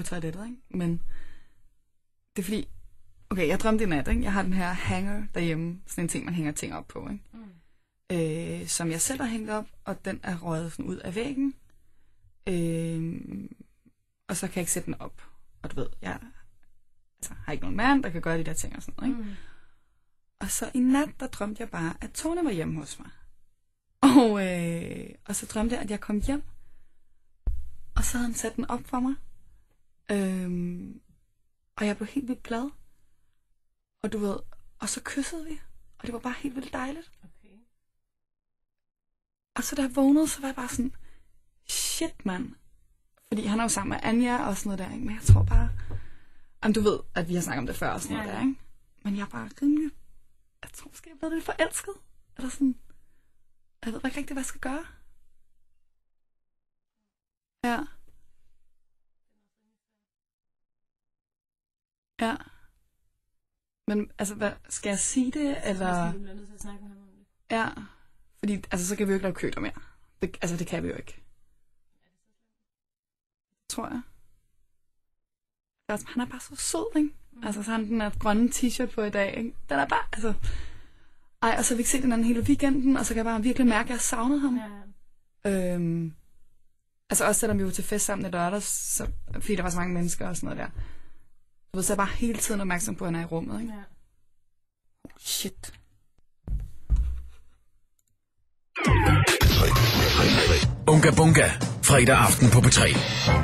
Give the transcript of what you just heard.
toilettet, ikke? Men det er fordi, okay, jeg drømte i nat, ikke? Jeg har den her hanger derhjemme, sådan en ting, man hænger ting op på, ikke? Som jeg selv har hængt op, og den er røget sådan ud af væggen. Og så kan jeg ikke sætte den op. Og du ved, jeg har ikke nogen mand, der kan gøre de der ting og sådan noget, ikke? Og så i nat, der drømte jeg bare, at Tone var hjemme hos mig. Og så drømte jeg, at jeg kom hjem. Og så havde han sat den op for mig. Og jeg blev helt vildt glad. Og du ved, og så kyssede vi. Og det var bare helt vildt dejligt. Okay. Og så da jeg vågnede, så var jeg bare sådan, shit mand. Fordi han er jo sammen med Anja og sådan noget der, ikke? Men jeg tror bare, du ved, at vi har snakket om det før og sådan noget der, ikke? Men jeg er bare rimelig, jeg tror måske, jeg er blevet lidt forelsket. Eller sådan, jeg ved ikke rigtig, hvad jeg skal gøre. Ja. Ja. Men altså, hvad, skal jeg sige det, eller? Du bliver nødt til at snakke med ham om det. Ja, fordi altså, så kan vi jo ikke lave køler mere. Det kan vi jo ikke. Tror jeg. Altså, han er bare så sød, ikke? Altså, så har han den her grønne t-shirt på i dag, ikke? Den er bare, altså... Ej, og så har vi ikke set den anden hele weekenden, og så kan jeg bare virkelig mærke, at jeg savnede ham. Ja. Altså, også selvom vi var til fest sammen i lørdags, så, fordi der var så mange mennesker og sådan noget der. Du ved, så er jeg bare hele tiden opmærksom på, at han er i rummet, ikke? Ja. Shit. Unga Bunga! Fredag aften på P3.